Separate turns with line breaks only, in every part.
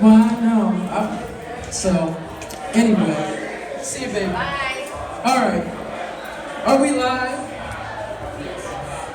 Well, I know. So, anyway, see you, baby.
Bye.
All right. Are we live?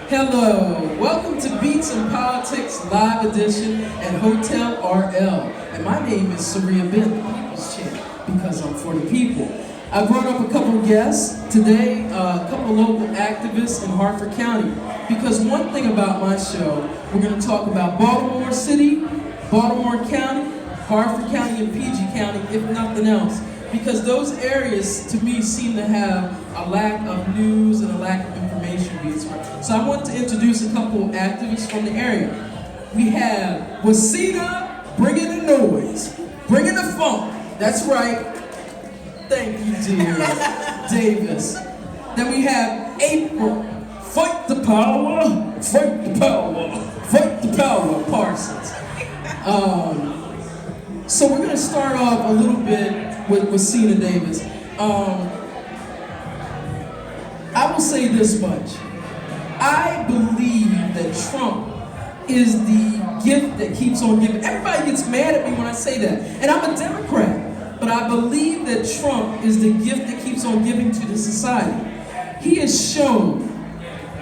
Hello. Welcome to Beats and Politics Live Edition at Hotel RL. And my name is Sarahia, Benn, the People's Champ, because I'm for the people. I brought up a couple guests today, a couple local activists in Harford County. Because one thing about my show, we're going to talk about Baltimore City, Baltimore County, Harford County, and PG County, if nothing else. Because those areas, to me, seem to have a lack of news and a lack of information being spread. So I want to introduce a couple of activists from the area. We have Wesyna, bringing the noise, bringing the funk. That's right. Thank you, dear Davis. Then we have April, fight the power, fight the power, fight the power, Parsons. So we're going to start off a little bit with Wesyna Davis. I will say this much. I believe that Trump is the gift that keeps on giving. Everybody gets mad at me when I say that. And I'm a Democrat. But I believe that Trump is the gift that keeps on giving to the society. He has shown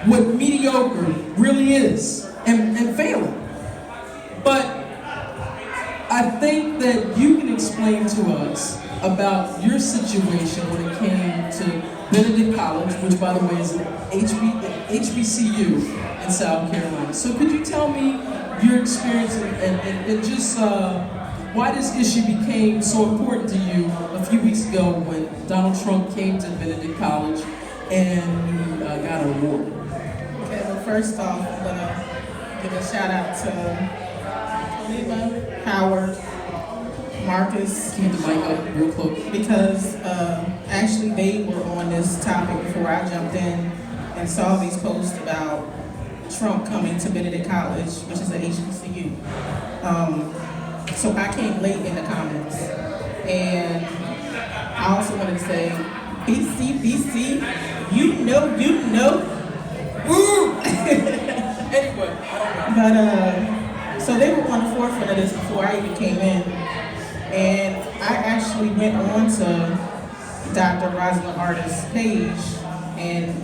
what mediocre really is and failing. But I think that you can explain to us about your situation when it came to Benedict College, which by the way is an HBCU in South Carolina. So could you tell me your experience and just why this issue became so important to you a few weeks ago when Donald Trump came to Benedict College and you got an award?
Okay, well, first off, I'm going to give a shout out to Lima, Howard, Marcus.
Keep the mic up real close.
Because actually they were on this topic before I jumped in and saw these posts about Trump coming to Benedict College, which is a HBCU. So I came late in the comments. And I also wanted to say, BC, you know. Woo!
Anyway,
But, so they were on the forefront of this before I even came in. And I actually went on to Dr. Rosalind Artist's page and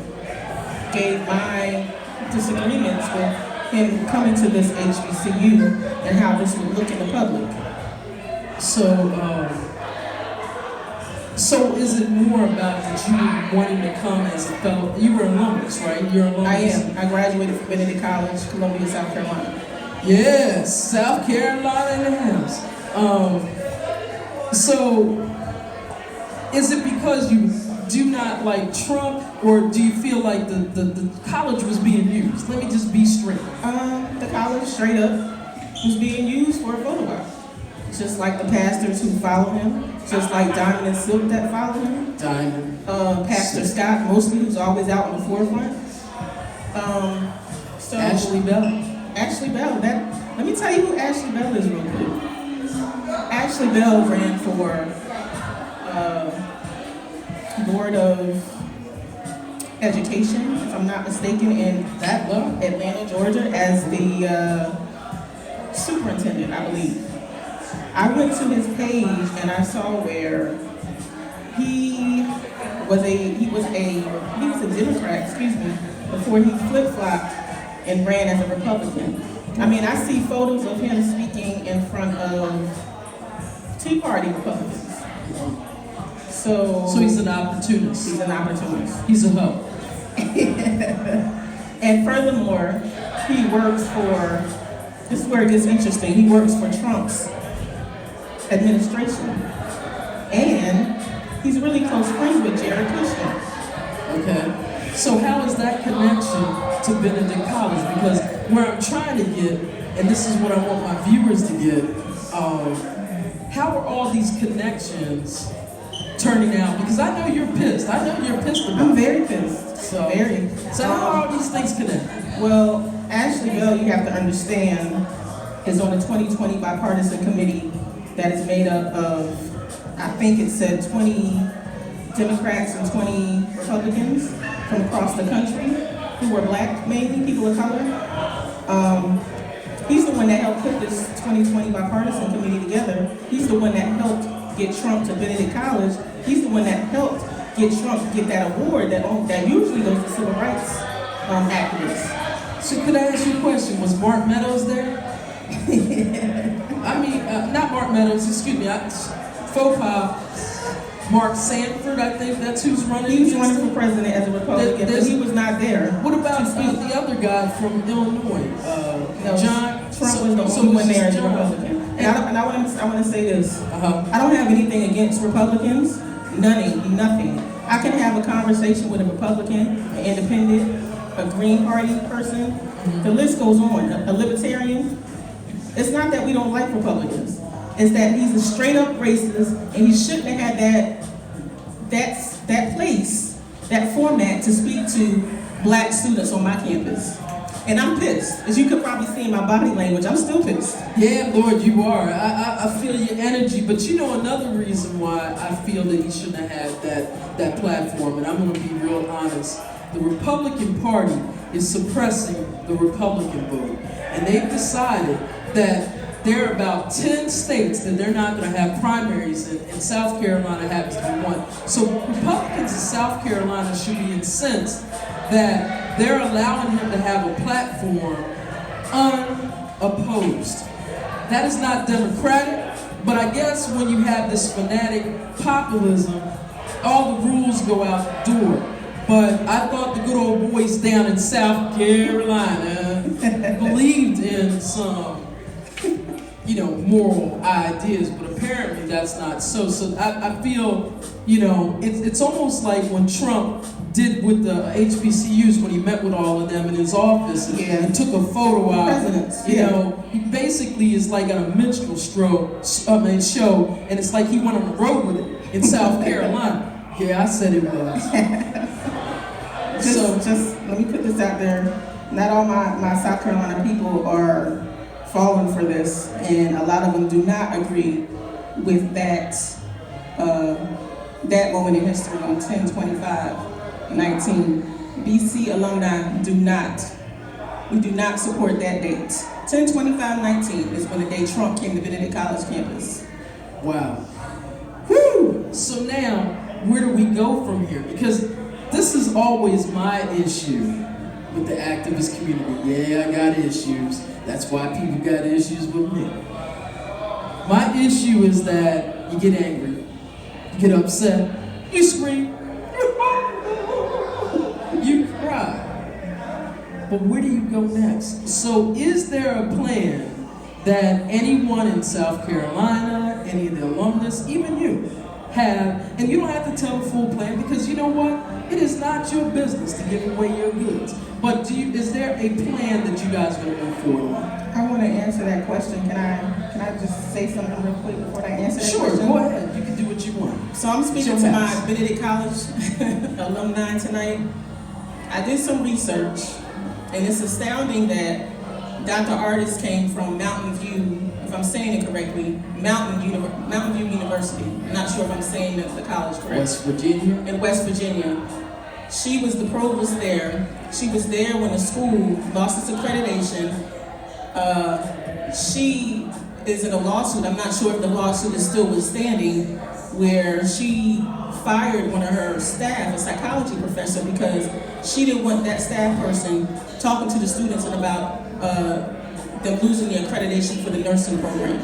gave my disagreements with him coming to this HBCU and how this would look in the public.
So is it more about that you wanting to come as a fellow? You were an alumnus, right? You're an alumnus.
I am. I graduated from Benedict College, Columbia, South Carolina.
Yes, South Carolina in the house. So, is it because you do not like Trump, or do you feel like the college was being used? Let me just be straight.
The college straight up was being used for a photo op. Just like the pastors who follow him, just like Diamond and Silk that follow him.
Diamond.
Pastor Scott, mostly, who's always out in the forefront. So
Ashley Bell.
Ashley Bell. Let me tell you who Ashley Bell is real quick. Ashley Bell ran for Board of Education, if I'm not mistaken, in Atlanta, Georgia, as the superintendent, I believe. I went to his page and I saw where he was a Democrat, before he flip-flopped and ran as a Republican. I mean, I see photos of him speaking in front of Tea Party Republicans. So
he's an opportunist.
He's an opportunist.
He's a hoe.
And furthermore, he works for, this is where it gets interesting, he works for Trump's administration. And he's really close friends with Jared Kushner.
Okay. So how is that connection to Benedict College? Because where I'm trying to get, and this is what I want my viewers to get, how are all these connections turning out? Because I know you're pissed. I know you're pissed about it.
I'm very pissed.
So how are all these things connected?
Well, Ashley Bell, you have to understand, is on the 2020 bipartisan committee that is made up of, I think it said 20 Democrats and 20 Republicans from across the country who were black, mainly people of color. He's the one that helped put this 2020 bipartisan committee together. He's the one that helped get Trump to Benedict College. He's the one that helped get Trump get that award that usually goes to civil rights activists.
So could I ask you a question? Was Mark Meadows there? I mean, not Mark Meadows, excuse me. Faux pas. Mark Sanford, I think that's who's running.
He was running for president as a Republican, but he was not there.
What about the other guy from Illinois?
No,
John?
Trump was the only one there as a Republican. And I want to say this. I don't have anything against Republicans. Nothing. I can have a conversation with a Republican, an independent, a Green Party person. The list goes on. A libertarian. It's not that we don't like Republicans. It's that he's a straight up racist, and he shouldn't have had that place, that format to speak to black students on my campus. And I'm pissed. As you could probably see in my body language, I'm still pissed.
Yeah, Lord, you are. I feel your energy, but you know another reason why I feel that he shouldn't have had that platform, and I'm going to be real honest. The Republican Party is suppressing the Republican vote, and they've decided that there are about 10 states that they're not going to have primaries in, and South Carolina happens to be one. So Republicans in South Carolina should be incensed that they're allowing him to have a platform unopposed. That is not democratic, but I guess when you have this fanatic populism, all the rules go out the door. But I thought the good old boys down in South Carolina believed in some moral ideas, but apparently that's not so. So I feel, it's almost like when Trump did with the HBCUs when he met with all of them in his office and took a photo out. He basically is like on a minstrel show, and it's like he went on the road with it in South Carolina. Yeah, I said it was.
Just let me put this out there. Not all my South Carolina people are falling for this, and a lot of them do not agree with that moment in history on 10/25/19. BC alumni do not support that date. 10/25/19 is when the day Trump came to Benedict College campus.
Wow. Whew. So now, where do we go from here? Because this is always my issue with the activist community. Yeah, I got issues. That's why people got issues with me. My issue is that you get angry, you get upset, you scream, you cry. But where do you go next? So is there a plan that anyone in South Carolina, any of the alumnus, even you, have, and you don't have to tell the full plan because you know what? It is not your business to give away your goods. But is there a plan that you guys are going to move forward on?
I want to answer that question. Can I just say something real quick before I answer that question?
Sure, go ahead. You can do what you want.
So I'm speaking to my Benedict College alumni tonight. I did some research, and it's astounding that Dr. Artis came from Mountain View, if I'm saying it correctly, Mountain View University. I'm not sure if I'm saying the college correctly.
West Virginia?
In West Virginia. She was the provost there. She was there when the school lost its accreditation. She is in a lawsuit. I'm not sure if the lawsuit is still withstanding, where she fired one of her staff, a psychology professor, because she didn't want that staff person talking to the students about them losing the accreditation for the nursing program.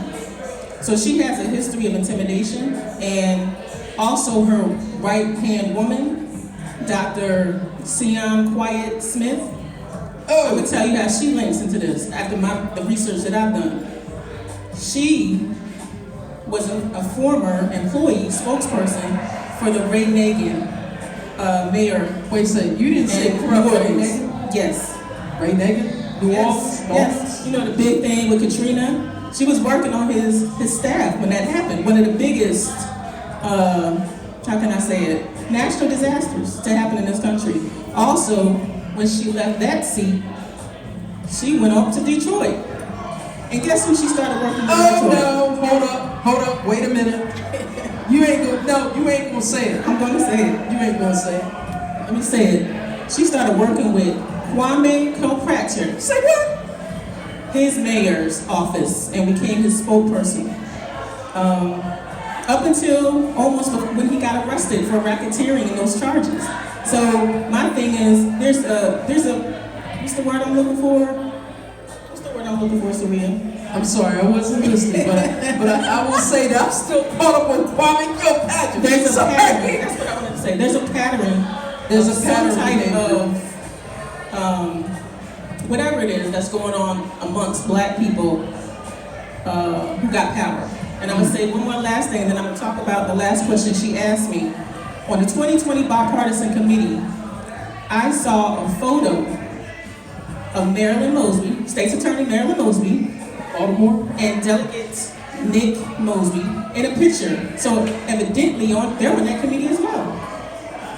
So she has a history of intimidation, and also her right-hand woman, Dr. Sion Quiet Smith. I'm gonna tell you how she links into this after the research that I've done. She was a former employee spokesperson for the Ray Nagin mayor.
Wait a second, you didn't say corrupt Ray Nagin?
Yes.
Ray Nagin?
Yes. You know the big thing with Katrina? She was working on his staff when that happened. One of the biggest, how can I say it, national disasters to happen in this country. Also, when she left that seat, she went up to Detroit. And guess who she started working with?
Oh no, hold up, wait a minute. You ain't gonna say it.
I'm gonna say it.
You ain't gonna say it.
Let me say it. She started working with Kwame Kilpatrick.
Say what?
his mayor's office and became his spokesperson. Up until almost when he got arrested for racketeering and those charges. So my thing is, there's a what's the word I'm looking for? What's the word I'm looking for, Sarahia?
I'm sorry, I wasn't listening, but I will say that I'm still caught up on Kwame Kilpatrick.
There's a pattern. That's what I wanted to say. There's a pattern. There's a pattern type of whatever it is that's going on amongst black people who got power. And I'm gonna say one more last thing, and then I'm gonna talk about the last question she asked me. On the 2020 bipartisan committee, I saw a photo of Marilyn Mosby, State's Attorney Marilyn Mosby, Baltimore, and Delegate Nick Mosby in a picture. So evidently, they're on that committee as well.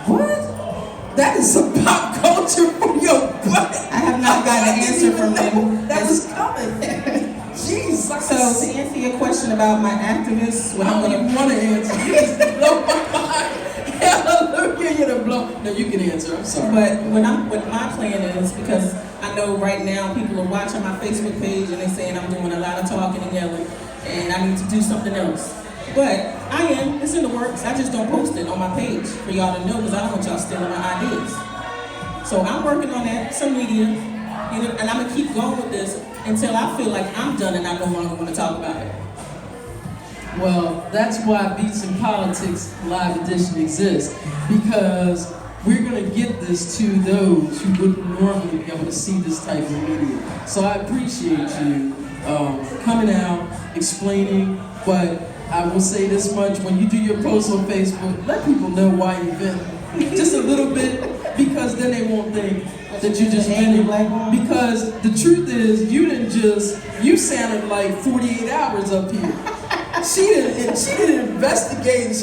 What? That is some pop culture for your butt.
I have not gotten an answer from them.
That was coming. Jeez.
So to answer your question about my activists, what I'm gonna
want to answer, you just blow my mind. Hallelujah, you're the blow. No, you can answer. I'm sorry.
But what my plan is, because I know right now people are watching my Facebook page and they're saying I'm doing a lot of talking and yelling, and I need to do something else. But it's in the works. I just don't post it on my page for y'all to know, because I don't want y'all stealing my ideas. So I'm working on that, some media, and I'm gonna keep going with this until I feel like I'm done and I no longer want to talk about it.
Well, that's why Beats in Politics Live Edition exists, because we're going to get this to those who wouldn't normally be able to see this type of media. So I appreciate you coming out, explaining, but I will say this much: when you do your posts on Facebook, let people know why you vent. Just a little bit, because then they won't think that you just vented. Because the truth is, you sounded like 48 hours up here. She did investigating.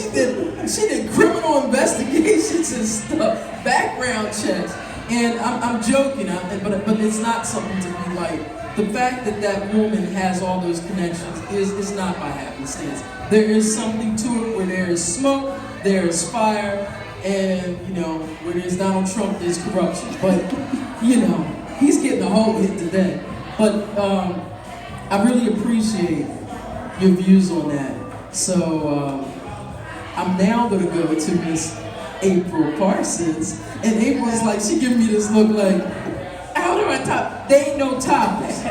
She did criminal investigations and stuff, background checks. And I'm joking, but it's not something to be like. The fact that woman has all those connections is not by happenstance. There is something to it. Where there is smoke, there is fire, and where there's Donald Trump, there's corruption. But he's getting a whole hit today. But I really appreciate your views on that. So I'm now going to go to Miss April Parsons, and April's like, she giving me this look like, how do I top? They ain't no topics.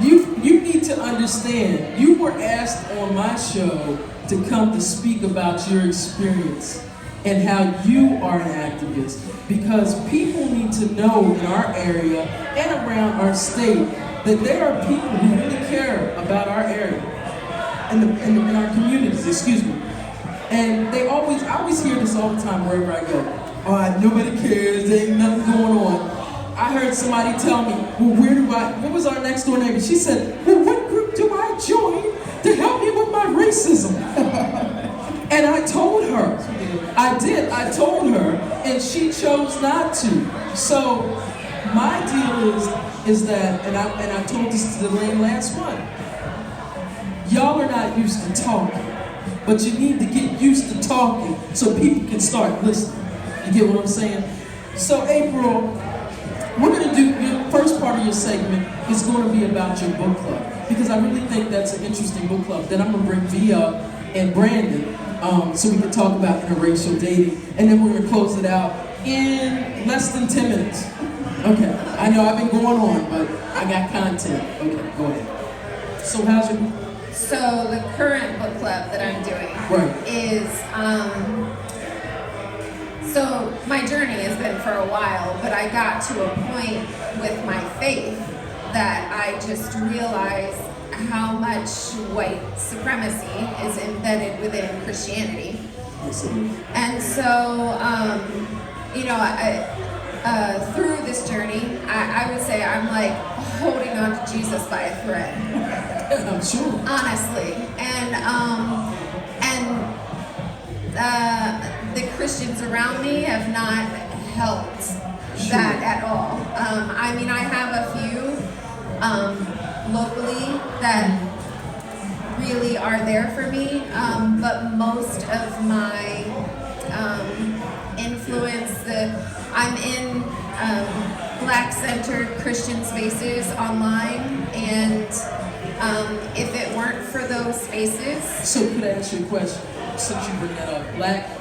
You need to understand, you were asked on my show to come to speak about your experience and how you are an activist, because people need to know in our area and around our state that there are people who really care about our area and in our communities, excuse me. And I always hear this all the time wherever I go. Nobody cares, there ain't nothing going on. I heard somebody tell me, well, what was our next door neighbor? She said, well, what group do I join to help me with my racism? And I told her, I told her, and she chose not to. So my deal is that, and I told this to the last one, y'all are not used to talking, but you need to get used to talking so people can start listening. You get what I'm saying? So April, we're going to do, your first part of your segment is going to be about your book club, because I really think that's an interesting book club. Then I'm going to bring Via and Brandon so we can talk about interracial dating, and then we're going to close it out in less than 10 minutes. Okay, I know I've been going on, but I got content. Okay, go ahead. So how's your...
So the current book club that I'm doing is, so my journey has been for a while, but I got to a point with my faith that I just realized how much white supremacy is embedded within Christianity. And so, through this journey, I would say I'm like holding on to Jesus by a thread.
I'm sure.
Honestly. And the Christians around me have not helped that at all. I have a few locally that really are there for me, but most of my influence, I'm in Black-centered Christian spaces online, and if it weren't for those spaces.
So could I ask you a question? Since you bring that up, Black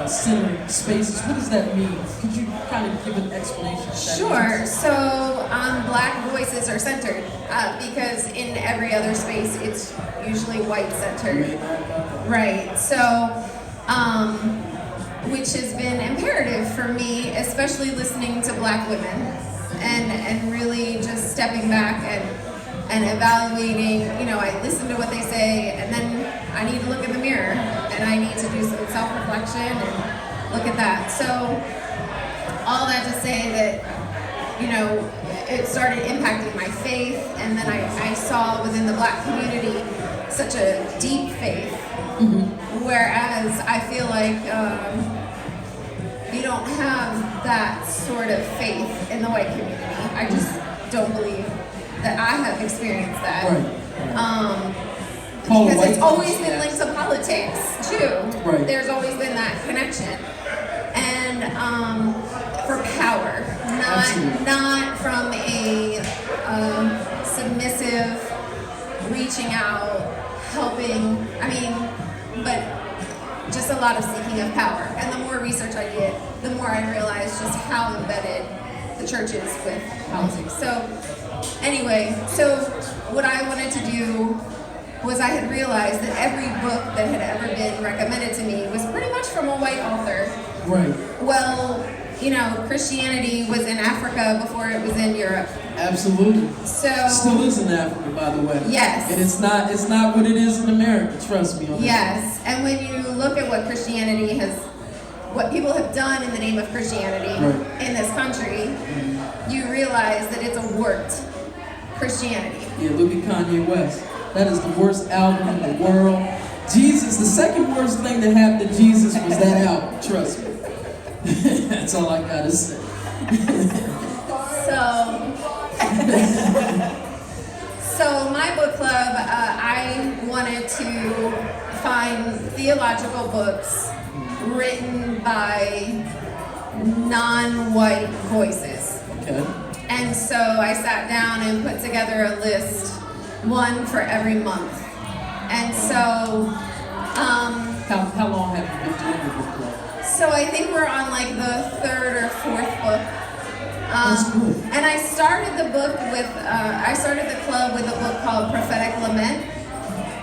centered spaces, what does that mean? Could you kind of give an explanation of that?
Sure. So Black voices are centered because in every other space it's usually white centered. Right. So, which has been imperative for me, especially listening to Black women and really just stepping back and evaluating. You know, I listen to what they say, and then I need to look in the mirror, and I need to do some self-reflection and look at that. So all that to say that, you know, it started impacting my faith, and then I saw within the Black community such a deep faith, whereas I feel like you don't have that sort of faith in the white community. I just don't believe that I have experienced that. Because it's always been linked to politics too.
Right.
There's always been that connection, and for power, not from a submissive reaching out, helping. I mean, but just a lot of seeking of power. And the more research I get, the more I realize just how embedded the church is with politics. So anyway, so what I wanted to do was I had realized that every book that had ever been recommended to me was pretty much from a white author.
Right.
Well, you know, Christianity was in Africa before it was in Europe.
Absolutely.
So
still is in Africa, by the way.
Yes.
And it's not what it is in America. Trust me on that.
Yes. And when you look at what Christianity has, what people have done in the name of Christianity in this country, you realize that it's a warped Christianity. Yeah,
look at Kanye West. That is the worst album in the world. Jesus, the second worst thing that happened to Jesus was that album. Trust me. That's all I gotta say.
So my book club, I wanted to find theological books written by non-white voices.
Okay.
And so I sat down and put together a list, one for every month. And so,
how long have you been doing the book club?
So I think we're on like the third or fourth book.
That's good.
And I started the book with, I started the club with a book called Prophetic Lament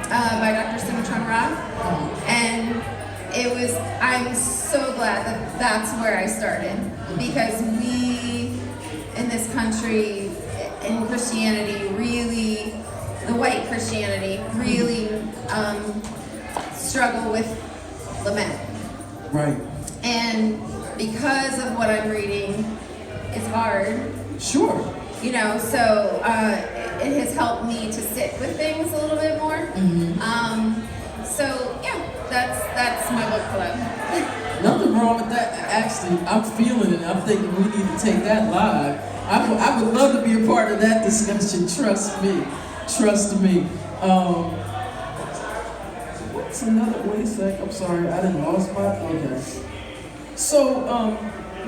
by Dr. Simatran Ra. And it was, I'm so glad that that's where I started, because we in this country, in Christianity, really, the white Christianity, really struggle with lament.
Right.
And because of what I'm reading, it's hard.
Sure.
You know, so it has helped me to sit with things a little bit more. So yeah, that's my book club.
Nothing wrong with that. Actually, I'm feeling it. I'm thinking we need to take that live. I would love to be a part of that discussion. Trust me. Trust me. What's another? Wait a sec. I'm sorry. I didn't lost my. Okay. So,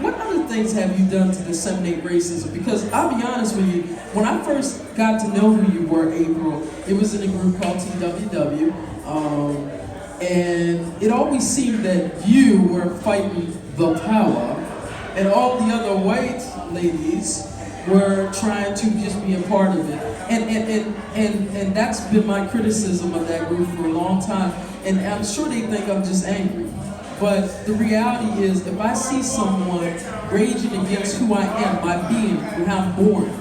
what other things have you done to disseminate racism? Because I'll be honest with you, when I first got to know who you were, April, it was in a group called TWW, and it always seemed that you were fighting the power, and all the other white ladies were trying to just be a part of it. And that's been my criticism of that group for a long time, and I'm sure they think I'm just angry. But the reality is, if I see someone raging against who I am by being who I'm born,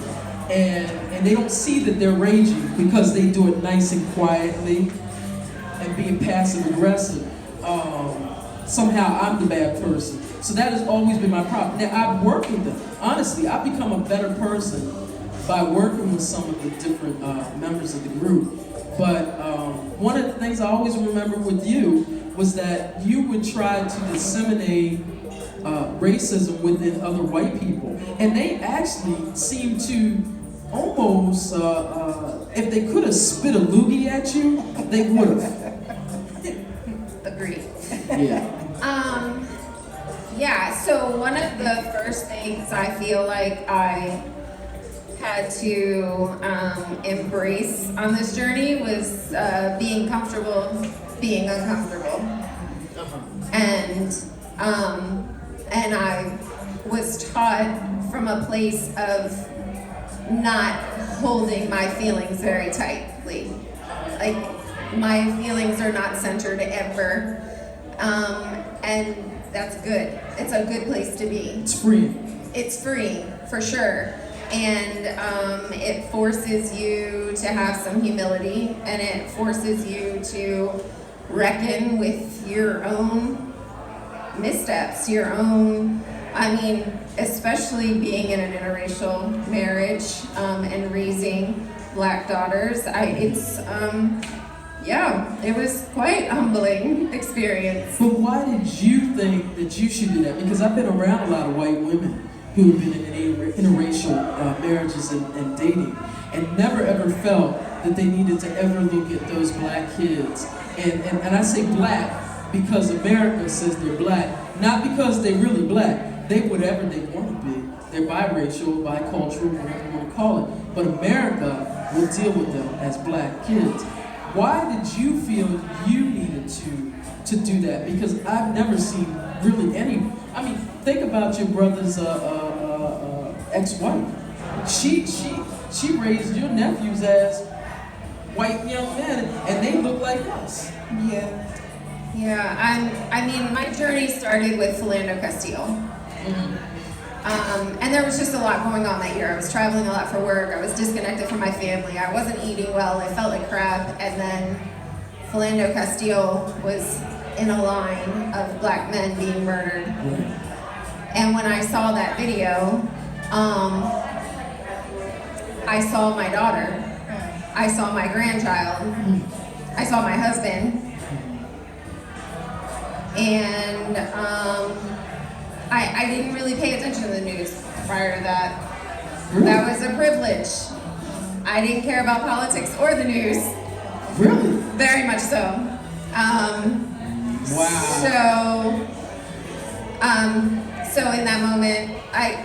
and they don't see that they're raging because they do it nice and quietly and being passive aggressive, somehow I'm the bad person. So that has always been my problem. Now I've worked with them. Honestly, I've become a better person by working with some of the different members of the group. But one of the things I always remember with you was that you would try to disseminate racism within other white people. And they actually seemed to almost, if they could have spit a loogie at you, they would have.
Agreed.
Yeah.
Yeah, so one of the first things I feel like I had to embrace on this journey was being comfortable being uncomfortable. And I was taught from a place of not holding my feelings very tightly. Like, my feelings are not centered ever. And that's good. It's a good place to be.
It's free.
It's free, for sure. And it forces you to have some humility, and it forces you to reckon with your own missteps, your own, especially being in an interracial marriage and raising Black daughters. It was quite a humbling experience.
But why did you think that you should do that? Because I've been around a lot of white women who have been in interracial marriages and dating, and never ever felt that they needed to ever look at those Black kids. And I say Black because America says they're Black, not because they're really Black. They're whatever they want to be. They're biracial, bicultural, whatever you want to call it. But America will deal with them as Black kids. Why did you feel you needed to do that? Because I've never seen really any. Think about your brother's ex-wife. She raised your nephews as white young men, and they look like us.
Yeah. My journey started with Philando Castile. And there was just a lot going on that year. I was traveling a lot for work. I was disconnected from my family. I wasn't eating well. I felt like crap. And then Philando Castile was in a line of Black men being murdered. And when I saw that video, I saw my daughter. I saw my grandchild. I saw my husband. And I didn't really pay attention to the news prior to that. That was a privilege. I didn't care about politics or the news.
Really?
Very much so.
Wow.
So in that moment, I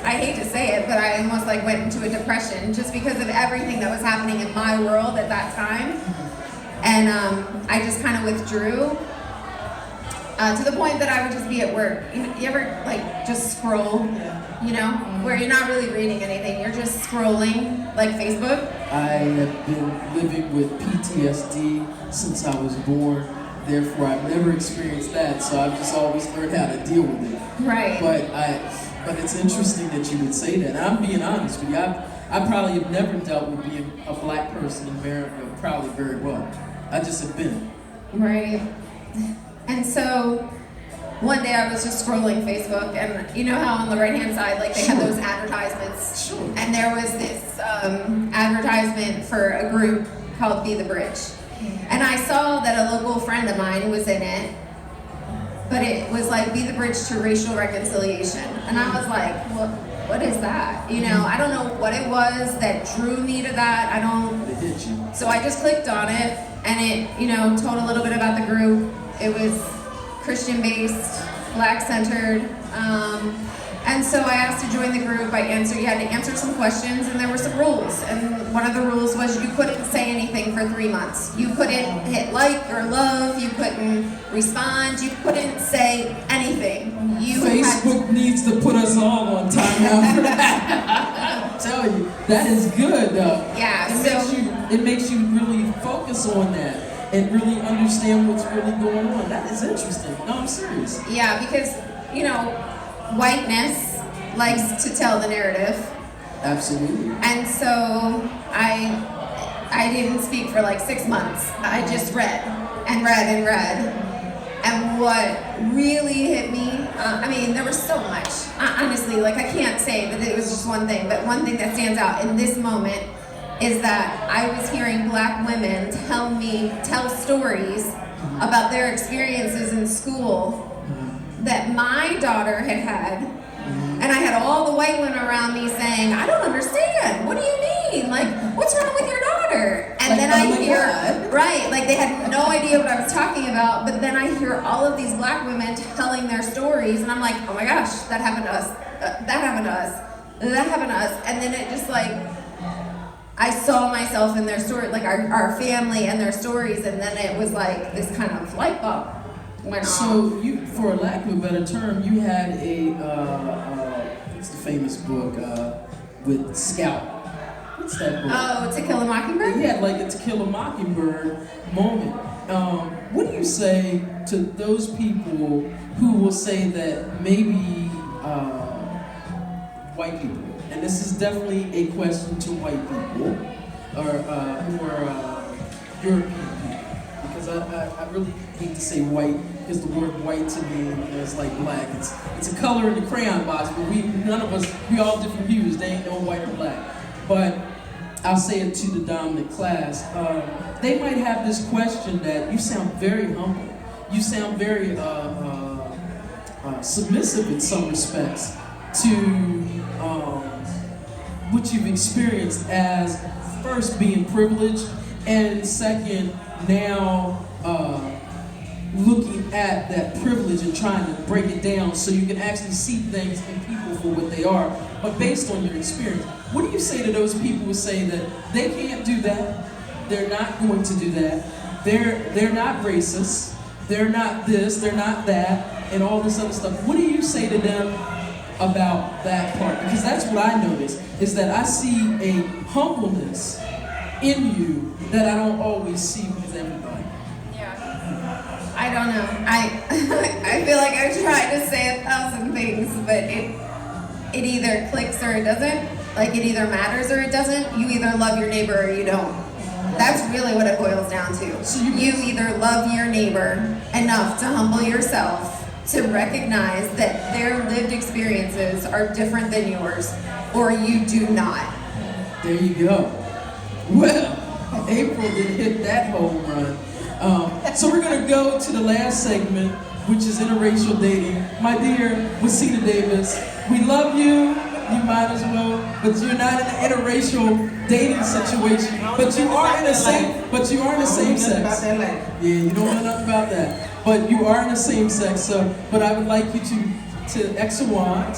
hate to say it, but I almost went into a depression just because of everything that was happening in my world at that time. And I just kind of withdrew to the point that I would just be at work. You ever just scroll, where you're not really reading anything, you're just scrolling, like Facebook?
I have been living with PTSD since I was born. Therefore, I've never experienced that, so I've just always learned how to deal with it.
Right.
But it's interesting that you would say that. And I'm being honest with you. I probably have never dealt with being a Black person in America probably very well. I just have been.
Right. And so one day I was just scrolling Facebook, and you know how on the right-hand side, they had those advertisements?
Sure.
And there was this advertisement for a group called Be the Bridge. And I saw that a local friend of mine was in it, but it was Be the Bridge to Racial Reconciliation. And I was like, what is that? I don't know what it was that drew me to that.
It hit you.
So I just clicked on it, and it, told a little bit about the group. It was Christian-based, Black-centered, and so I asked to join the group. You had to answer some questions, and there were some rules. And one of the rules was you couldn't say anything for 3 months. You couldn't hit like or love. You couldn't respond. You couldn't say anything.
Facebook needs to put us all on timeout for that. I tell you, that is good though.
Yeah.
It makes you really focus on that and really understand what's really going on. That is interesting. No, I'm serious.
Yeah, because whiteness likes to tell the narrative.
Absolutely.
And so I didn't speak for 6 months. I just read and read and read. And what really hit me, there was so much. Honestly, I can't say that it was just one thing, but one thing that stands out in this moment is that I was hearing Black women tell stories about their experiences in school that my daughter had. And I had all the white women around me saying, I don't understand. What do you mean? Like, what's wrong with your daughter? And
Like,
then
oh
I
my
hear,
God.
right, like they had no idea what I was talking about, but then I hear all of these black women telling their stories, and I'm like, oh my gosh, that happened to us, that happened to us, that happened to us. And then it just like, I saw myself in their story, like our family and their stories, and then it was like this kind of light bulb went off.
So you, for lack of a better term, you had a, what's the famous book with Scout? What's that book?
Oh, To Kill a Mockingbird?
You had like a To Kill a Mockingbird moment. What do you say to those people who will say that maybe white people, and this is definitely a question to white people, or who are European people, because I really hate to say white, because the word white to me is like black. It's a color in the crayon box, but none of us, we all different hues. They ain't no white or black. But I'll say it to the dominant class. They might have this question that you sound very humble. You sound very submissive in some respects to what you've experienced as first being privileged, and second now looking at that privilege and trying to break it down so you can actually see things in people for what they are, but based on your experience. What do you say to those people who say that they can't do that, they're not going to do that, they're not racist, they're not this, they're not that, and all this other stuff? What do you say to them about that part? Because that's what I notice, is that I see a humbleness in you that I don't always see with everybody.
Yeah. I don't know. I feel like I've tried to say 1,000 things, but it either clicks or it doesn't. Like, it either matters or it doesn't. You either love your neighbor or you don't. That's really what it boils down to.
So
you either love your neighbor enough to humble yourself to recognize that their lived experiences are different than yours, or you do not.
There you go. Well, April did hit that home run. So we're going to go to the last segment, which is interracial dating. My dear Wesyna Davis, we love you. You might as well, but you're not in an interracial dating situation. But you are in the same. But you are in the same sex. Yeah, you don't know nothing about that. But you are in the same sex. So, but I would like you to exawant.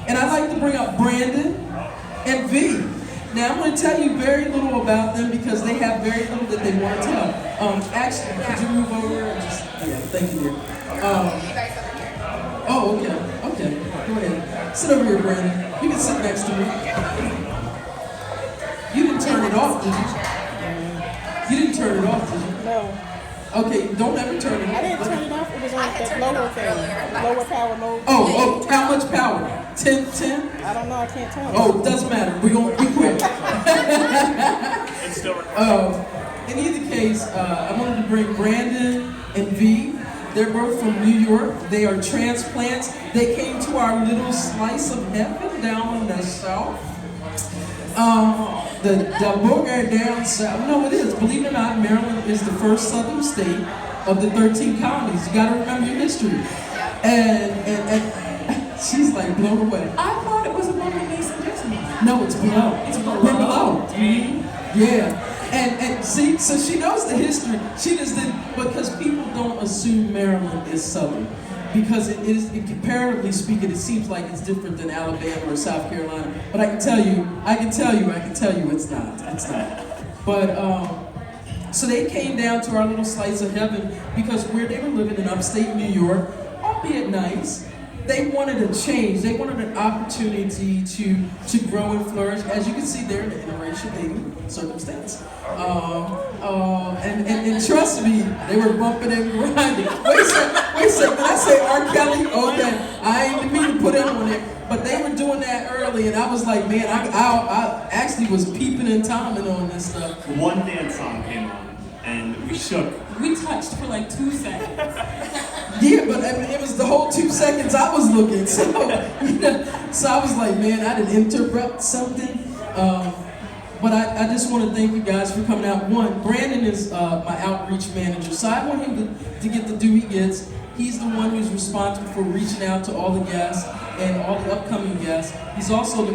And I'd like to bring up Brandon and V. Now I'm going to tell you very little about them because they have very little that they want to tell. Actually, could you move over and just? Yeah, thank you, dear. Oh, okay. Okay. Go ahead. Sit over here, Brandon. You can sit next to me. You didn't turn it off, did you? You didn't turn it off, did you?
No.
Okay, don't ever turn it off.
I didn't turn it off. It was on that lower thing. Lower power mode.
Oh, how much power? 10?
I don't know. I can't tell.
Oh, it doesn't matter. We're going to be quick.
It's still recording.
In either case, I wanted to bring Brandon and V. They're both from New York. They are transplants. They came to our little slice of heaven down in the south. The booger down south. No, it is. Believe it or not, Maryland is the first southern state of the 13 colonies. You got to remember your history. And she's like blown away.
I thought it was above the Mason Dixon.
No, it's below.
It's below.
We're below. Mm-hmm. Yeah. And see, so she knows the history. She just didn't, because people don't assume Maryland is southern. Because it is, comparatively speaking, it seems like it's different than Alabama or South Carolina. But I can tell you it's not. It's not. But, so they came down to our little slice of heaven because where they were living in upstate New York, albeit nice, they wanted a change. They wanted an opportunity to grow and flourish. As you can see, they're in an interracial dating circumstance. And trust me, they were bumping and grinding. Wait a second, did I say R. Kelly? Okay, I ain't mean to put him on there. But they were doing that early, and I was like, man, I actually was peeping and timing on this stuff.
One dance song came on, and we shook.
We touched for like 2 seconds.
Yeah, but I mean, it was the whole 2 seconds I was looking. So, so I was like, man, I didn't interrupt something. But I just want to thank you guys for coming out. One, Brandon is my outreach manager, so I want him to get the due he gets. He's the one who's responsible for reaching out to all the guests and all the upcoming guests. He's also,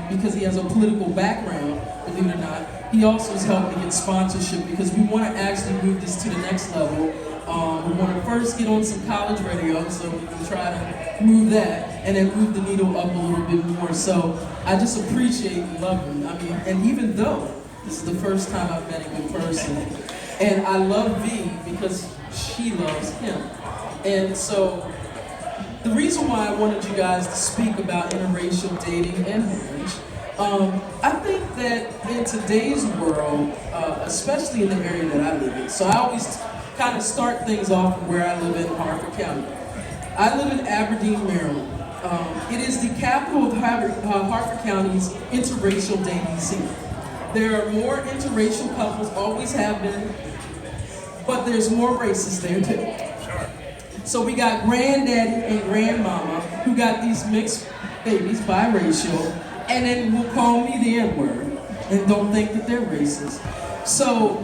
because he has a political background, believe it or not, he also is helping to get sponsorship because we want to actually move this to the next level. We want to first get on some college radio so we can try to move that and then move the needle up a little bit more. So I just appreciate and love him. I mean, and even though this is the first time I've met him in person, and I love V because she loves him. And so the reason why I wanted you guys to speak about interracial dating and marriage, I think that in today's world, especially in the area that I live in, so I always kind of start things off where I live in Harford County. I live in Aberdeen, Maryland. It is the capital of Harford County's interracial dating scene. There are more interracial couples, always have been, but there's more races there too. So we got granddaddy and grandmama who got these mixed babies, biracial, and then will call me the N-word and don't think that they're racist. So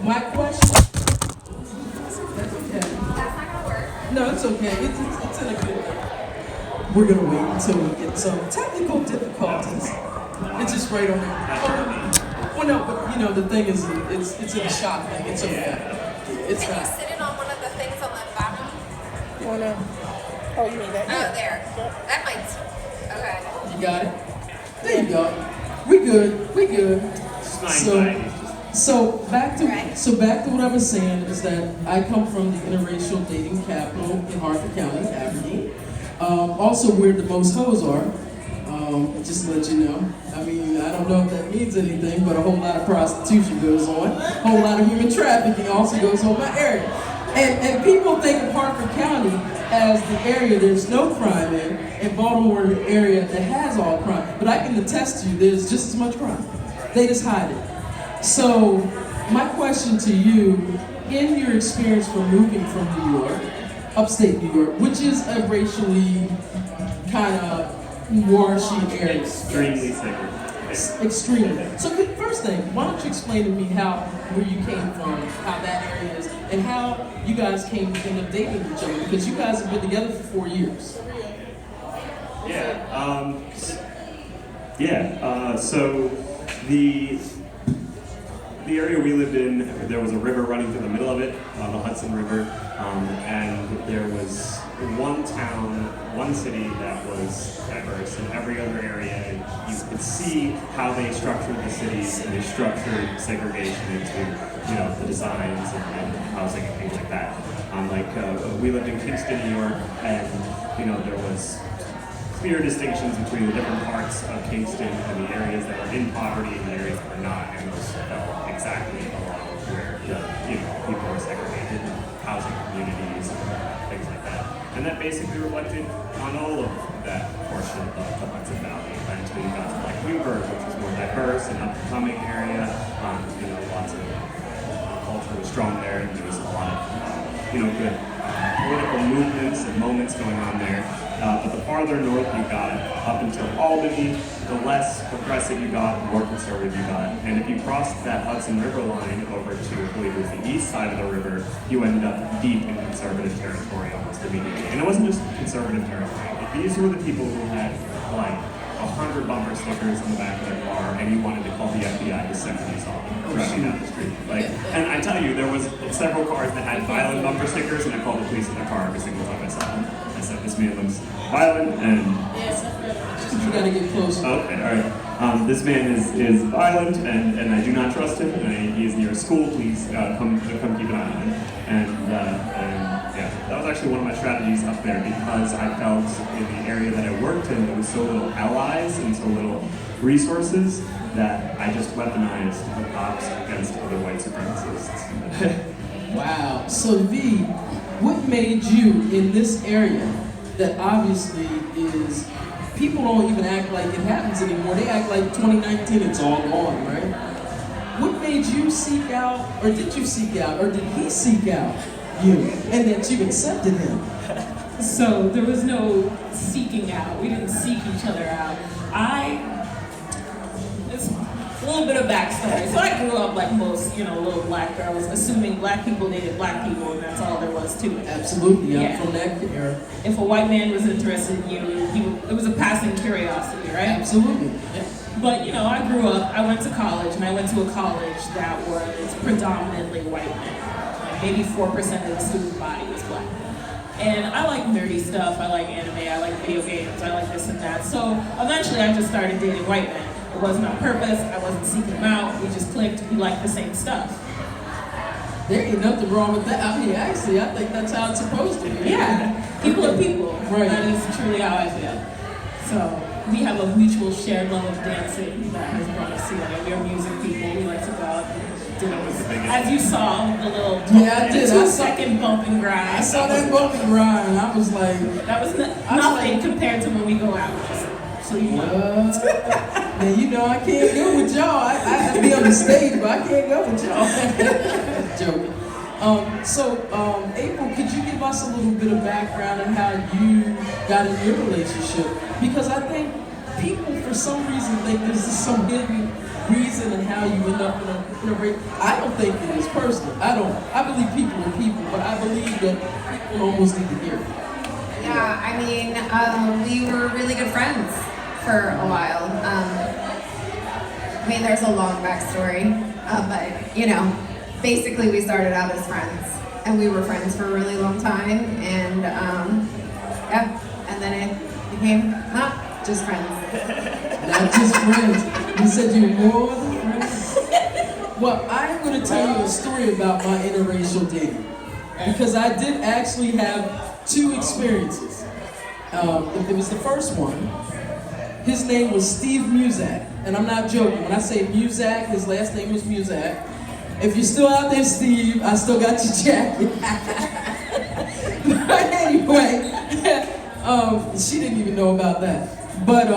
my question. That's okay.
That's not gonna work.
No, it's okay. It's in a good way. We're gonna wait until we get some technical difficulties. It's just right on there. Well, no, but you know the thing is, it's in a shop thing. It's okay. It's
Can you
not.
sit in on one of the things on the bottom?
Oh, you mean that?
Oh, there. That might. Okay.
You got it. There you go. We good. We good.
It's not
So back to
Right.
what I was saying is that I come from the interracial dating capital in Harford County, Aberdeen. Also, where the most hoes are. Just to let you know. I mean, I don't know if that means anything, but a whole lot of prostitution goes on. A whole lot of human trafficking also goes on in my area. And people think of Harford County as the area there's no crime in, and Baltimore the area that has all crime. But I can attest to you, there's just as much crime. They just hide it. So, my question to you, in your experience from moving from New York, upstate New York, which is a racially kind of warshy area.
Extremely segregated.
Extremely. So first thing, why don't you explain to me where you came from, how that area is, and how you guys came to end up dating each other, because you guys have been together for 4 years.
So the area we lived in, there was a river running through the middle of it, the Hudson River, and there was one town, one city that was diverse. In every other area, you could see how they structured the cities and they structured segregation into, the designs and housing and things like that. We lived in Kingston, New York, and there was clear distinctions between the different parts of Kingston and the areas that were in poverty and the areas that were not, and those fell exactly along where people were segregated, housing communities, and things like that. And that basically reflected on all of that portion of the Hudson Valley until you got to Newburgh, which was more diverse and up-and-coming area. Lots of culture was strong there, and there was a lot of good political movements and moments going on there. But the farther north you got, up until Albany, the less progressive you got, the more conservative you got. And if you crossed that Hudson River line over to, I believe it was the east side of the river, you ended up deep in conservative territory almost immediately. And it wasn't just conservative territory. These were the people who had 100 bumper stickers on the back of their car, and you wanted to call the FBI to send these off driving down the street. And I tell you, there was several cars that had violent bumper stickers, and I called the police in their car every single time I saw them. I said, this man looks violent, and
you gotta get closer.
Okay, all right. This man is violent, and I do not trust him. And he is near a school. Please come keep an eye on him. And that was actually one of my strategies up there, because I felt in the area that I worked in, there was so little allies and so little resources that I just weaponized the cops against other white supremacists.
Wow. So V, what made you in this area that obviously is, people don't even act like it happens anymore. They act like 2019, it's all gone, right? What made you seek out, or did you seek out, or did he seek out you, and that you accepted him?
So there was no seeking out. We didn't seek each other out. It's
little bit of backstory. So I grew up like most, little black girls, assuming black people dated black people, and that's all there was to it.
Absolutely, I'm
Yeah.
from that era.
If a white man was interested in you, it was a passing curiosity, right?
Absolutely.
But I grew up. I went to college, and I went to a college that was predominantly white men. Like maybe 4% of the student body was black. And I like nerdy stuff. I like anime. I like video games. I like this and that. So eventually, I just started dating white men. It wasn't on purpose. I wasn't seeking them out. We just clicked. We liked the same stuff.
There ain't nothing wrong with that. I mean, actually, I think that's how it's supposed to be.
Yeah, people are people.
Right.
That is truly how I feel. So we have a mutual shared love of dancing that has brought us together. We are music people. We like to go out and dance. As you saw, the little
Yeah, I did.
2-second bump and grind.
I saw that bump and grind, and I was like,
That was nothing compared to when we go out. So you know.
Man, I can't go with y'all. I have to be on the stage, but I can't go with y'all. Joking. April, could you give us a little bit of background on how you got in your relationship? Because I think people, for some reason, think there's some hidden reason and how you end up in a relationship. I don't think it is personally. I don't. I believe people are people, but I believe that people almost need to hear it.
Yeah, I mean, we were really good friends for a while. There's a long backstory, but basically we started out as friends, and we were friends for a really long time, and and then it became not just friends.
Not just friends. You said you were more than friends. Well, I'm going to tell you a story about my interracial dating, because I did actually have 2 experiences. It was the first one. His name was Steve Muzak, and I'm not joking. When I say Muzak, his last name was Muzak. If you're still out there, Steve, I still got your jacket. But anyway, she didn't even know about that. But,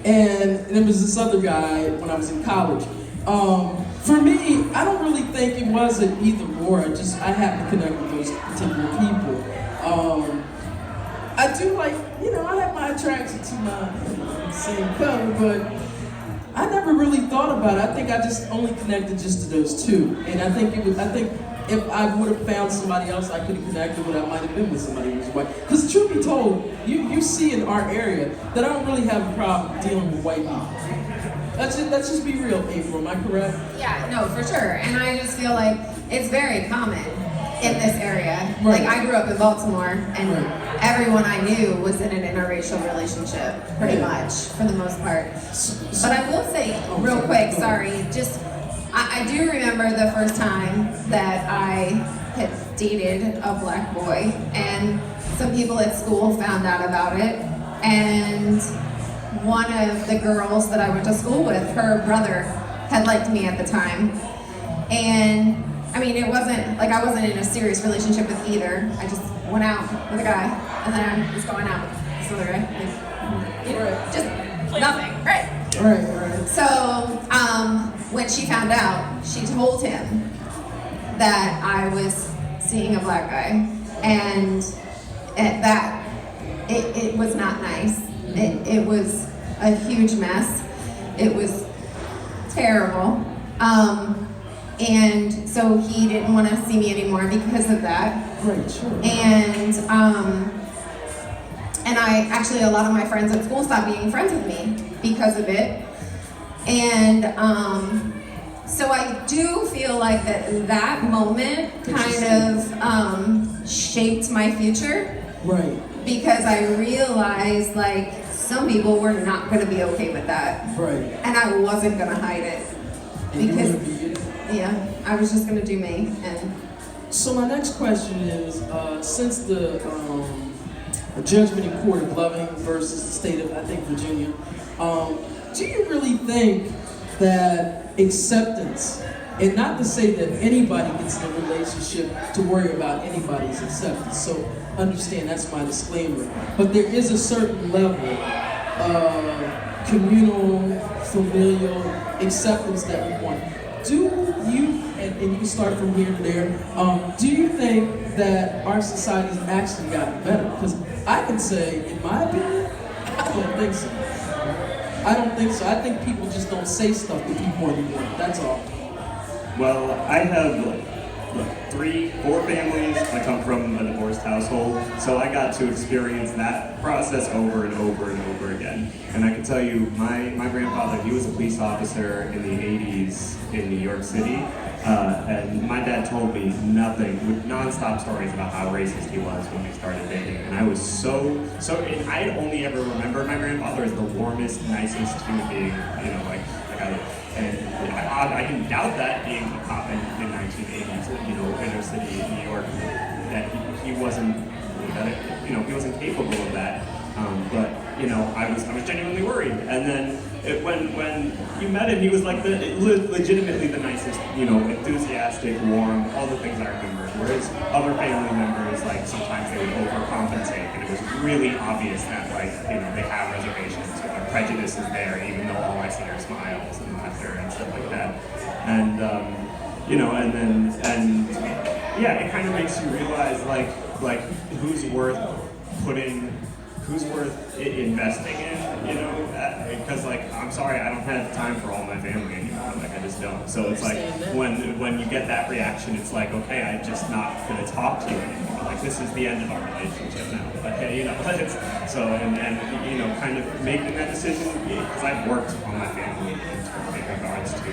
and there was this other guy when I was in college. For me, I don't really think it was an either or. I happened to connect with those particular people. I do like, I have my attraction to my same color, but I never really thought about it. I think I just only connected just to those 2. And I think if I would have found somebody else I could have connected with, I might have been with somebody who was white. Because truth be told, you see in our area that I don't really have a problem dealing with white people. Let's just be real, April, am I correct?
Yeah, no, for sure. And I just feel like it's very common in this area.
Right.
Like, I grew up in Baltimore, and
Right.
everyone I knew was in an interracial relationship, pretty much, for the most part. But I will say, real quick, sorry, I do remember the first time that I had dated a black boy, and some people at school found out about it, and one of the girls that I went to school with, her brother had liked me at the time, and it wasn't like I wasn't in a serious relationship with either. I just went out with a guy, and then I was going out with this other guy. Just nothing, right?
Right.
So, when she found out, she told him that I was seeing a black guy, and it was not nice. It was a huge mess. It was terrible. And so he didn't want to see me anymore because of that.
Right, sure.
And I actually, a lot of my friends at school stopped being friends with me because of it. And so I do feel like that moment kind of shaped my future.
Right.
Because I realized, like, some people were not going to be okay with that.
Right.
And I wasn't going to hide it.
And
Because,
you wanna be it.
yeah, I was just going to do me. And
So my next question is, since the judgment in court of Loving versus the state of, I think, Virginia, do you really think that acceptance, and not to say that anybody gets in a relationship to worry about anybody's acceptance, so understand that's my disclaimer, but there is a certain level of communal, familial acceptance that we want. Do you, and you can start from here to there, do you think that our society has actually gotten better? Because I can say, in my opinion, I don't think so. I don't think so. I think people just don't say stuff to people anymore. That's all.
Well, I have like 4 families. I come from a divorced household, so I got to experience that process over and over and over again. And I can tell you, my grandfather, he was a police officer in the 80s in New York City, and my dad told me nothing, with non-stop stories about how racist he was when we started dating. And I was and I only ever remember my grandfather as the warmest, nicest human being, I can doubt that being a cop in 1980s, inner city in New York, that he wasn't, he wasn't capable of that. But I was genuinely worried. And then when you met him, he was like legitimately the nicest, enthusiastic, warm, all the things I remember. Whereas other family members, like sometimes they would overcompensate, and it was really obvious that they have reservations or their prejudice is there, even though all I see are smiles and laughter and stuff like that. And it kind of makes you realize who's worth investing in, because I'm sorry, I don't have time for all my family anymore. I just don't. So it's like when you get that reaction, it's like, okay, I'm just not gonna talk to you anymore. This is the end of our relationship now. But hey, kind of making that decision, because I've worked on my family in regards to,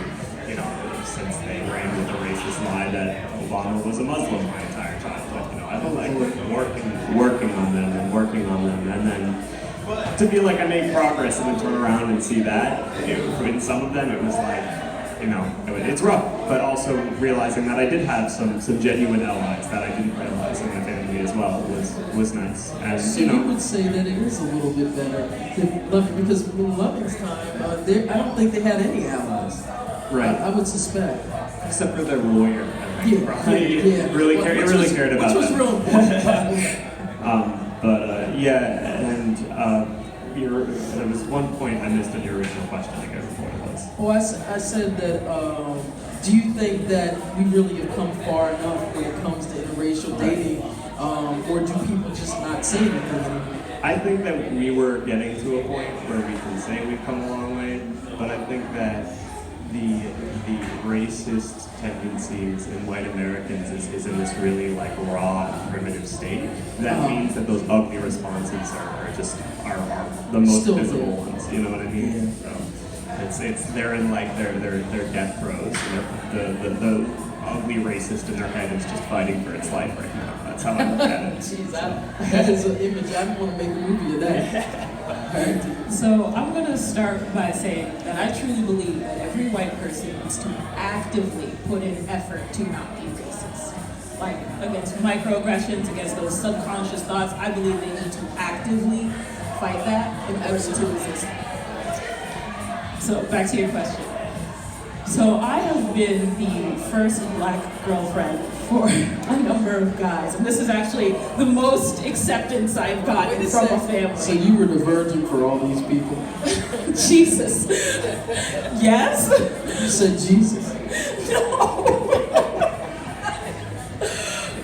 since they ran with the racist lie that Obama was a Muslim my entire childhood. I've been working on them, and then to feel like I made progress and then turn around and see that, in some of them it was it's rough, but also realizing that I did have some genuine allies that I didn't realize in my family as well was nice. And
so you would say that it is a little bit better than Loving, because in Loving's time, I don't think they had any allies.
Right.
I would suspect.
Except for their lawyer.
Yeah.
Really cared about
which was
that.
real important.
There was one point I missed in your original question. I guess before it was.
Well, I said that. Do you think that we really have come far enough when it comes to interracial dating, or do people just not say anything anymore?
I think that we were getting to a point where we can say we've come a long way, but I think that the racist tendencies in white Americans is in this really raw and primitive state. That means that those ugly responses are the most
Still
visible
there.
ones. You know what I mean?
Yeah.
So they're in their death throes. The ugly racist in their head is just fighting for its life right now. That's how I look at it.
Jeez, that is an image. I want to make a movie of that.
So I'm going to start by saying that I truly believe that every white person needs to actively put in effort to not be racist. Against microaggressions, against those subconscious thoughts, I believe they need to actively fight that in order to resist. So back to your question. So I have been the first black girlfriend for a number of guys, and this is actually the most acceptance I've gotten from a family.
So you were the virgin for all these people?
Jesus. Yes?
You said Jesus.
No.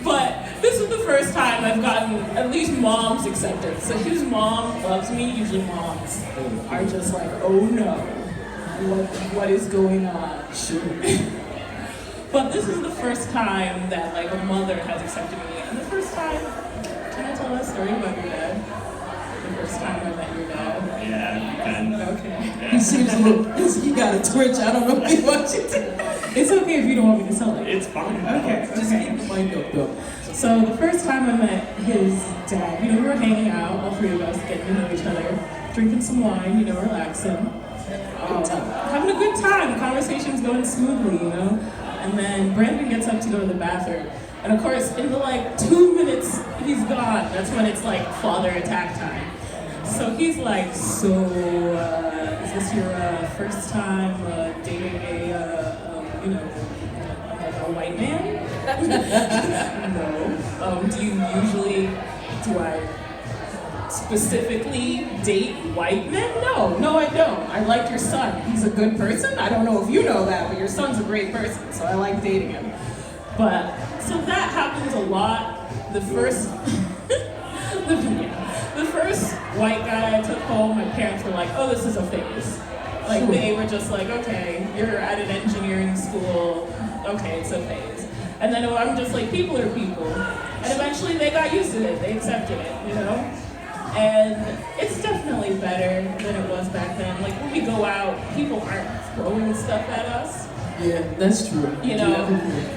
But this is the first time I've gotten at least mom's acceptance. So whose mom loves me? Usually moms are just like, oh no. What is going on?
Sure.
But this is the first time that a mother has accepted me. And the first time, can I tell a story about your dad? The first time I met your dad?
Yeah, you can.
Okay.
Yeah.
He seems a little, he got a twitch. I don't know if he wants you to.
It's okay if you don't want me to tell it.
It's fine.
Okay.
Just keep the mic up though.
So the first time I met his dad, we were hanging out, all three of us, getting to know each other, drinking some wine, relaxing. Having a good time. The conversation's going smoothly, And then Brandon gets up to go to the bathroom. And of course, in the 2 minutes he's gone, that's when it's father attack time. So he's like, so is this your first time dating a white man? No. Do I specifically date white men? No, I don't. I like your son. He's a good person. I don't know if you know that, but your son's a great person, so I like dating him. But, so that happens a lot. The first, The first white guy I took home, my parents were like, oh, this is a phase. Like,
Sure.
they were just like, okay, you're at an engineering school, okay, it's a phase. And then I'm just like, people are people. And eventually they got used to it, they accepted it, you know? And it's definitely better than it was back then. Like, when we go out, people aren't throwing stuff at us.
Yeah, that's true.
You know,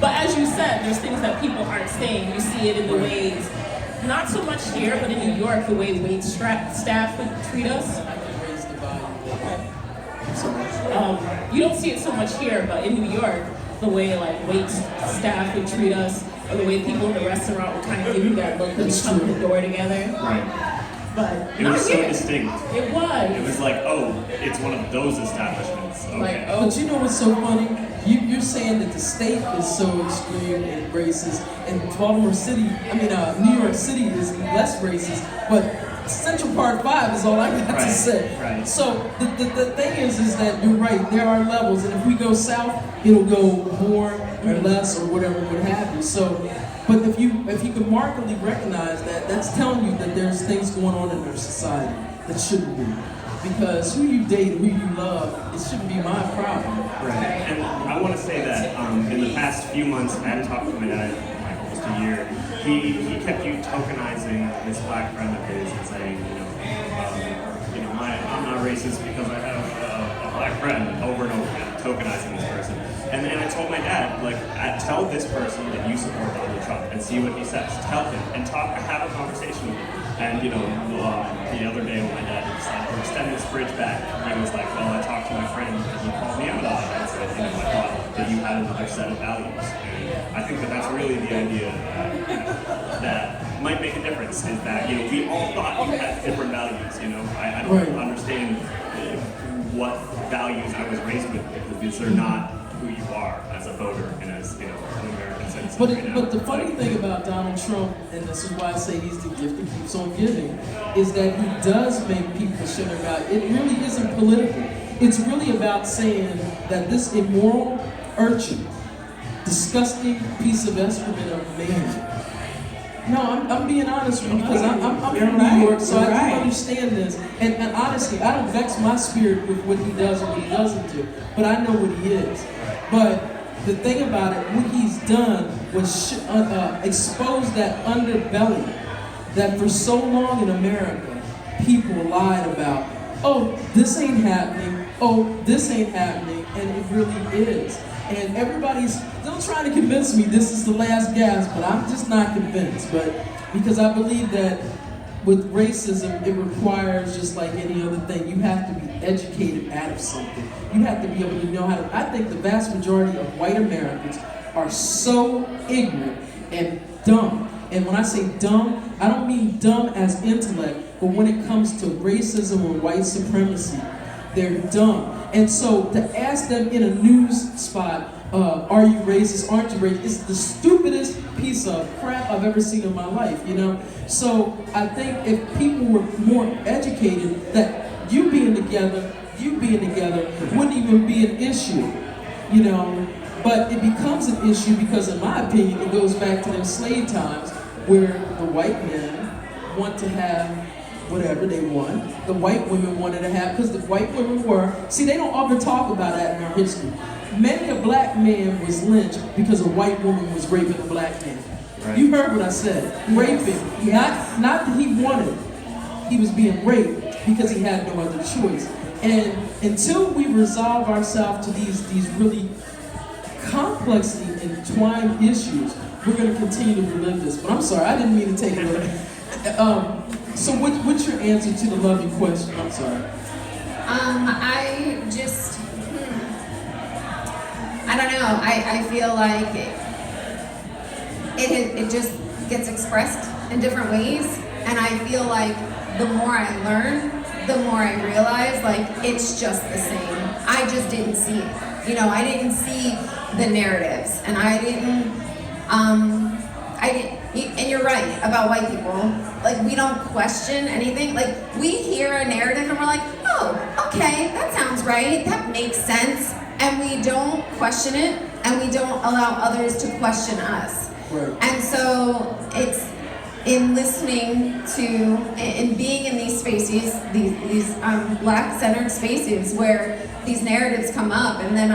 but as you said, there's things that people aren't saying. You see it in the ways, not so much here, but in New York, the way wait staff would treat us.
I can raise the volume.
You don't see it so much here, but in New York, the way like wait staff would treat us, or the way people in the restaurant would kind of give you that look when you come in the door together.
Right.
But
It was so
here.
distinct.
It was.
It was like, oh, it's one of those establishments. Okay.
Like, oh,
But you know what's so funny? You're saying that the state is so extreme and racist, and Baltimore City, New York City is less racist, but Central Park 5 is all I got to
Right,
say.
right.
So the thing is that you're right, there are levels, and if we go south, it'll go more or less or whatever would have you. So, but if you can markedly recognize that, that's telling you that there's things going on in our society that shouldn't be. Because who you date, who you love, it shouldn't be my problem.
Right. And I want to say that in the past few months, I hadn't talked to my dad in like almost a year. He kept you tokenizing this black friend of his and saying, I'm not racist because I have a black friend, over and over again, tokenizing this person. And then I told my dad, like, tell this person that you support Donald Trump and see what he says. Tell him and have a conversation with him. And the other day when my dad decided to extend this bridge back, he was like, well, I talked to my friend and he called me out on it and said, I thought that you had another set of values. And I think that that's really the idea that might make a difference, is that, we all thought we had different values, I don't understand what values I was raised with, because these are not who you are as a voter and as, an American citizen.
But the funny thing about Donald Trump, and this is why I say he's the gift that keeps on giving, is that he does make people shut their mouth. It really isn't political. It's really about saying that this immoral urchin, disgusting piece of excrement of a man. No, I'm being honest with you, because I'm from New York, so I do understand this. And honestly, I don't vex my spirit with what he does or what he doesn't do, but I know what he is. But the thing about it, what he's done was expose that underbelly that for so long in America, people lied about. Oh, this ain't happening. Oh, this ain't happening. And it really is. And everybody's still trying to convince me this is the last gasp, but I'm just not convinced. But because I believe that with racism, it requires, just like any other thing, you have to be educated out of something. You have to be able to know how to. I think the vast majority of white Americans are so ignorant and dumb. And when I say dumb, I don't mean dumb as intellect, but when it comes to racism or white supremacy, they're dumb. And so to ask them in a news spot, are you racist, aren't you racist, is the stupidest piece of crap I've ever seen in my life, So I think if people were more educated, that you being together wouldn't even be an issue, But it becomes an issue because, in my opinion, it goes back to them slave times where the white men want to have whatever they want. The white women wanted to have, because the white women they don't often talk about that in our history. Many a black man was lynched because a white woman was raping a black man. Right. You heard what I said. Raping. Yes. Not that he wanted it. He was being raped because he had no other choice. And until we resolve ourselves to these really complexly entwined issues, we're going to continue to relive this. But I'm sorry, I didn't mean to take it away. So what's your answer to the loving question? I'm sorry.
I just, I don't know. I feel like it just gets expressed in different ways, and I feel like the more I learn, the more I realize like it's just the same. I just didn't see it. I didn't see the narratives, and I didn't. And you're right about white people. Like, we don't question anything. Like, we hear a narrative and we're like, oh, okay, that sounds right. That makes sense. And we don't question it, and we don't allow others to question us.
Right.
And so in listening to and being in these spaces, these black-centered spaces where these narratives come up, and then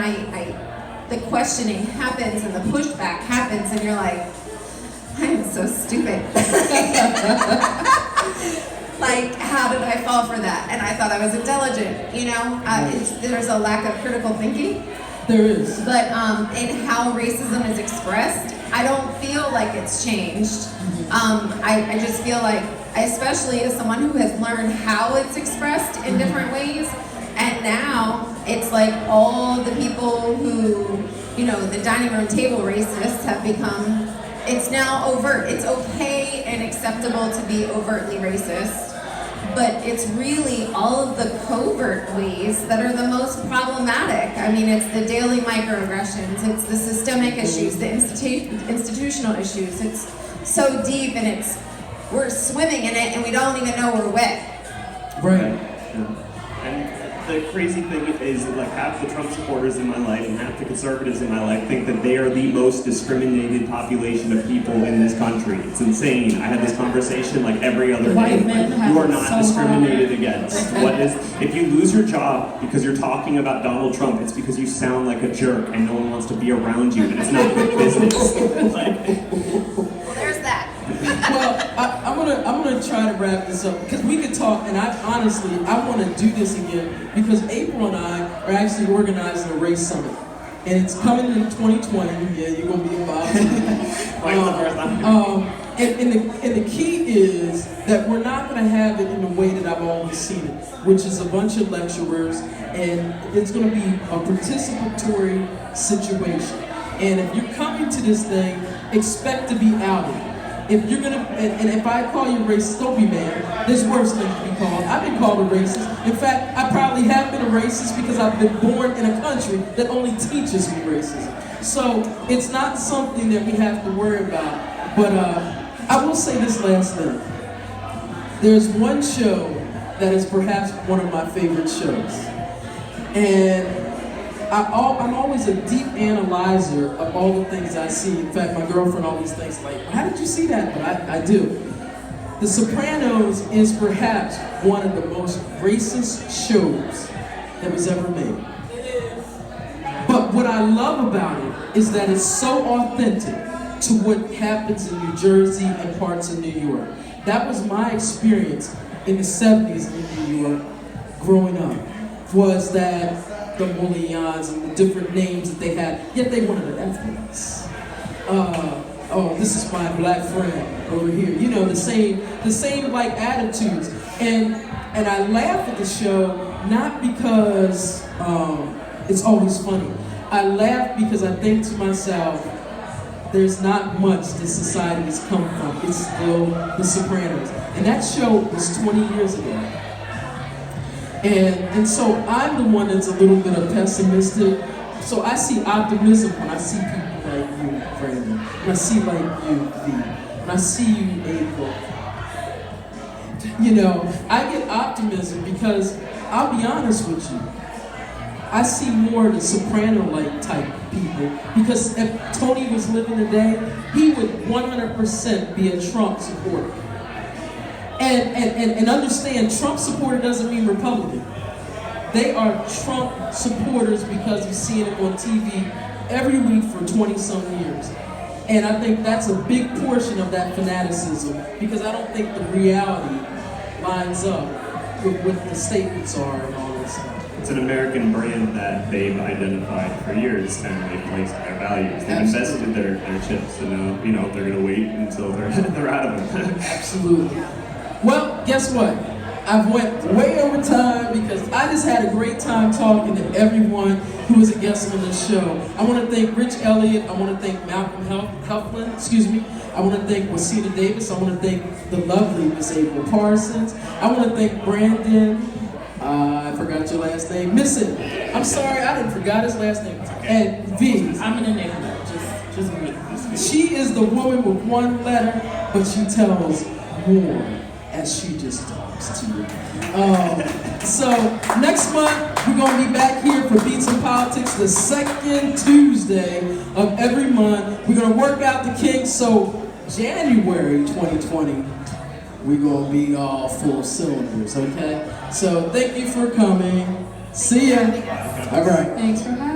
the questioning happens and the pushback happens, and you're like, I am so stupid. Like, how did I fall for that? And I thought I was intelligent, you know? There's a lack of critical thinking.
There is.
But in how racism is expressed, I don't feel like it's changed. I just feel like, especially as someone who has learned how it's expressed in different ways, and now it's like all the people who, you know, the dining room table racists have become, it's now overt. It's okay and acceptable to be overtly racist, but it's really all of the covert ways that are the most problematic. I mean, it's the daily microaggressions, it's the systemic issues, the institutional issues. It's so deep, and we're swimming in it and we don't even know we're wet.
Right.
And the crazy thing is, like, half the Trump supporters in my life and half the conservatives in my life think that they are the most discriminated population of people in this country. It's insane. I had this conversation like every other
White
day.
men
Like,
have
you are not
so
discriminated
hard.
against. What is? If you lose your job because you're talking about Donald Trump, it's because you sound like a jerk and no one wants to be around you, and it's not good business.
Well, there's that.
Well, I'm gonna try to wrap this up, because we could talk, and I want to do this again, because April and I are actually organizing a race summit, and it's coming in 2020. Yeah, you're gonna be involved. And the key is that we're not going to have it in the way that I've always seen it, which is a bunch of lecturers, and it's going to be a participatory situation. And if you're coming to this thing, expect to be outed. If you're gonna, and if I call you racist, don't be mad. There's worse things to be called. I've been called a racist. In fact, I probably have been a racist because I've been born in a country that only teaches me racism. So it's not something that we have to worry about. But I will say this last thing. There's one show that is perhaps one of my favorite shows. And I'm always a deep analyzer of all the things I see. In fact, my girlfriend always thinks, like, how did you see that? But I do. The Sopranos is perhaps one of the most racist shows that was ever made. But what I love about it is that it's so authentic to what happens in New Jersey and parts of New York. That was my experience in the 70s in New York growing up, was that the Mullions and the different names that they had, yet they wanted an influence. Oh, this is my black friend over here. You know, the same like attitudes. And I laugh at the show not because it's always funny. I laugh because I think to myself, there's not much this society has come from. It's still The Sopranos. And that show was 20 years ago. And so I'm the one that's a little bit of pessimistic. So I see optimism when I see people like you, Brandon. When I see like you, V. When I see you, April. You know, I get optimism because I'll be honest with you. I see more of the Soprano-like type people, because if Tony was living today, he would 100% be a Trump supporter. And understand, Trump supporter doesn't mean Republican. They are Trump supporters because you've seen it on TV every week for 20-some years. And I think that's a big portion of that fanaticism, because I don't think the reality lines up with what the statements are and all this stuff.
It's an American brand that they've identified for years, and they've placed their values. They've
Absolutely.
invested their chips, and you know they're going to wait until they're out of them.
Absolutely. Well, guess what? I've went way over time because I just had a great time talking to everyone who was a guest on this show. I want to thank Rich Elliott. I want to thank Malcolm Helflin. I want to thank Wesyna Davis. I want to thank the lovely Miss April Parsons. I want to thank Brandon. I forgot your last name. Missig. I'm sorry, I didn't forgot his last name. And V.
I'm an enigma, just me.
She is the woman with one letter, but she tells more as she just talks to you. So next month, we're going to be back here for Beats and Politics, the second Tuesday of every month. We're going to work out the kinks, so January 2020, we're gonna be all full cylinders, okay? So thank you for coming. See ya. All right.
Thanks for having me.